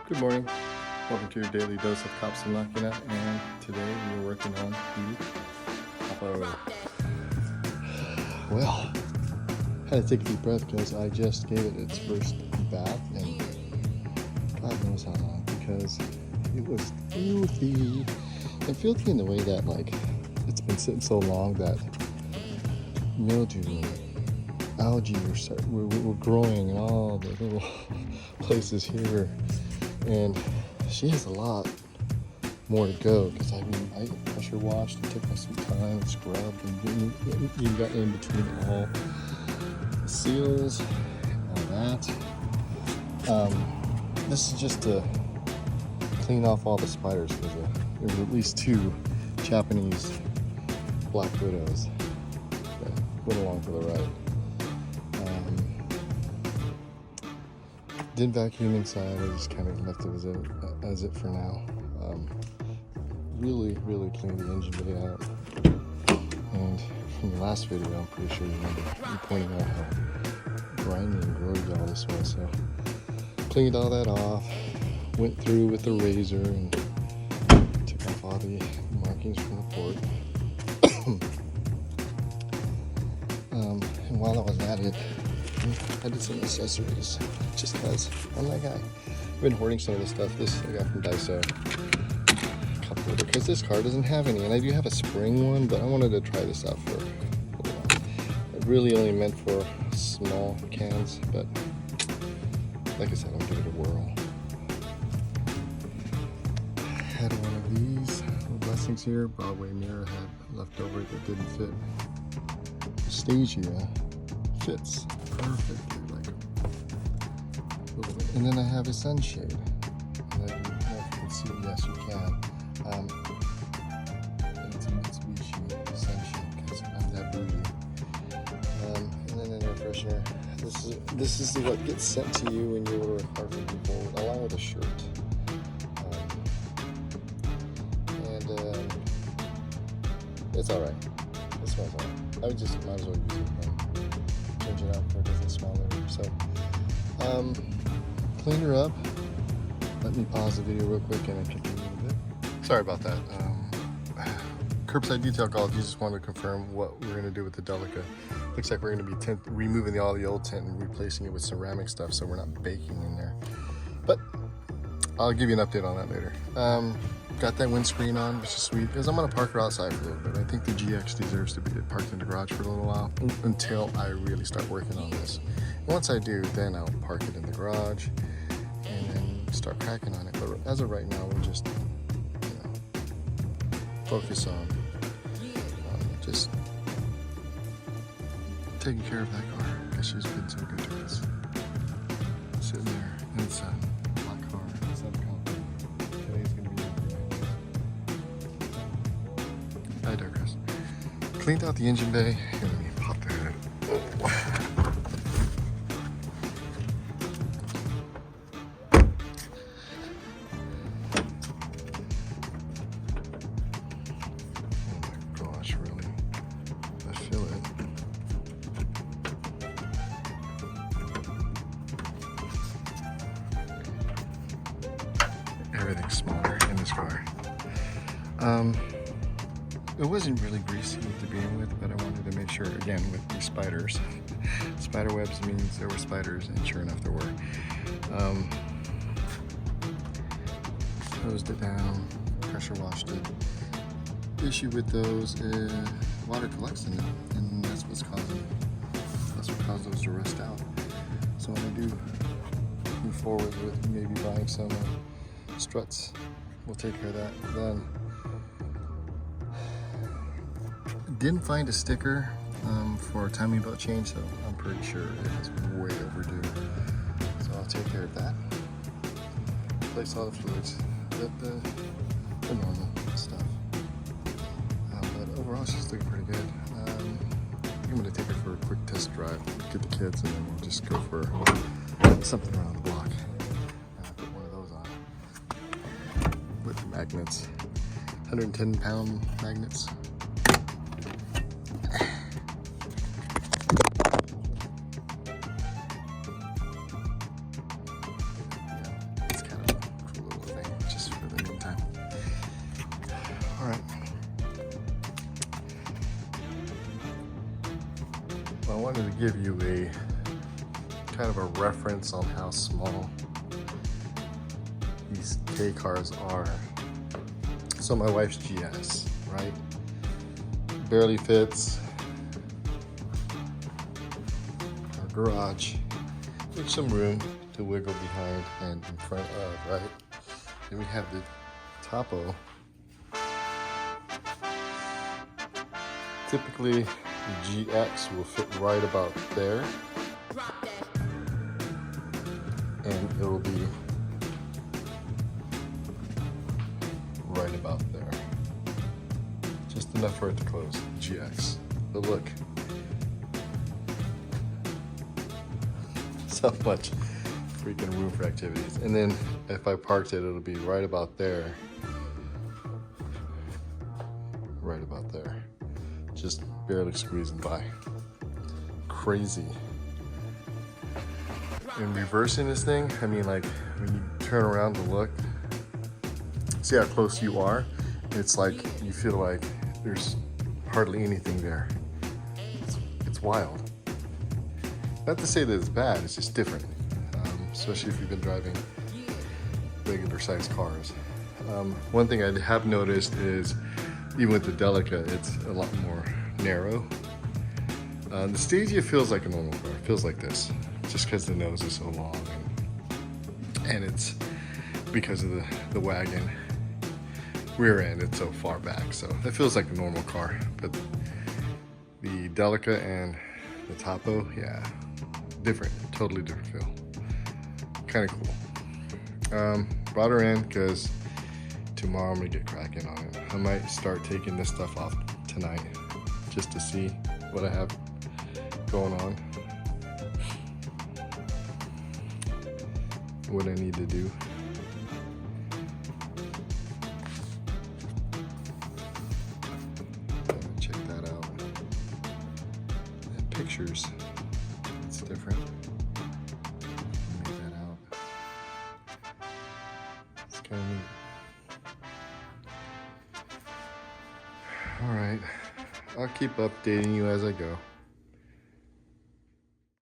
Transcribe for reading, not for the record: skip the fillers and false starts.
Good morning. Welcome to your daily dose of cops and knocking out, and today we're working on the Toppo. Well, had to take a deep breath because I just gave it its first bath, and God knows how long, because it was filthy. And filthy in the way that, like, it's been sitting so long that mildew and algae were growing in all the little places here. And she has a lot more to go, because I pressure washed and took some time and scrubbed and you got in between all the seals and all that. This is just to clean off all the spiders, because there were at least 2 Japanese black widows that went along for the ride. Didn't vacuum inside, I just kind of left it as it for now. Really cleaned the engine bay out. And from the last video, I'm pretty sure you remember me pointing out how grimy and grody all this was. So cleaned all that off, went through with the razor and took off all the markings from the port. And while I was at it, I did some accessories, just because I'm that guy. I've been hoarding some of this stuff. This I got from Daiso. A couple of it, because this car doesn't have any, and I do have a spring one, but I wanted to try this out for a little while. It really only meant for small cans, but like I said, I'll give it a whirl. Had one of these little blessings here. Broadway mirror had left over that didn't fit. Stagia fits perfectly, like a little bit. And then I have a sunshade. And I don't know if you can see it. Yes, you can. It's a Mitsubishi sunshade, because I'm that bougie. And then an air freshener. This is what gets sent to you when you order a car from people, along with a shirt. It's all right. It smells all right. I would just might as well use it. Change it out so it doesn't smell later. So, clean her up. Let me pause the video real quick and then continue a bit. Sorry about that. Curbside detail call. Just wanted to confirm what we're going to do with the Delica. Looks like we're going to be removing all the old tint and replacing it with ceramic stuff, so we're not baking in there. But I'll give you an update on that later. Got that windscreen on, which is sweet, because I'm going to park her outside for a little bit. I think the GX deserves to be parked in the garage for a little while until I really start working on this. And once I do, then I'll park it in the garage and then start cracking on it. But as of right now, we'll just focus on just taking care of that car, because she's been so good to us. Sitting there in the sun, black car, sun coming. Today's going to be I digress. Cleaned out the engine bay. Here, let me pop the hood. Oh my gosh, really? I feel it. Everything's smaller in this car. It wasn't really greasy to begin with, but I wanted to make sure, again, with these spiders. Spider webs means there were spiders, and sure enough there were. Hosed it down, pressure washed it. The issue with those is water collects in it, and that's what caused those to rust out. So when I do move forward with maybe buying some struts, we'll take care of that then. Didn't find a sticker for a timing belt change, so I'm pretty sure it is way overdue. So I'll take care of that. Replace all the fluids, the normal stuff. But overall, she's looking pretty good. I'm going to take her for a quick test drive, get the kids, and then we'll just go for something around the block. Put one of those on with magnets, 110-pound magnets. I wanted to give you a kind of a reference on how small these K cars are. So my wife's GS, right? Barely fits our garage. There's some room to wiggle behind and in front of, right? Then we have the Toppo. Typically, the GX will fit right about there, and it will be right about there. Just enough for it to close, GX. But look, so much freaking room for activities. And then if I parked it, it'll be right about there. Right about there. Just barely squeezing by. Crazy. And reversing this thing, I mean, like when you turn around to look, see how close you are? It's like you feel like there's hardly anything there. It's wild. Not to say that it's bad, it's just different. Especially if you've been driving regular sized cars. One thing I have noticed is even with the Delica, it's a lot more narrow. The Stagia feels like a normal car. It feels like this, just because the nose is so long, and it's because of the wagon rear end. It's so far back, so it feels like a normal car. But the Delica and the Toppo, yeah, different, totally different feel. Kind of cool. Brought her in because tomorrow I'm gonna get cracking on it. I might start taking this stuff off tonight just to see what I have going on, what I need to do. Check that out. And pictures, it's different. Make that out. It's kind of neat. All right, I'll keep updating you as I go.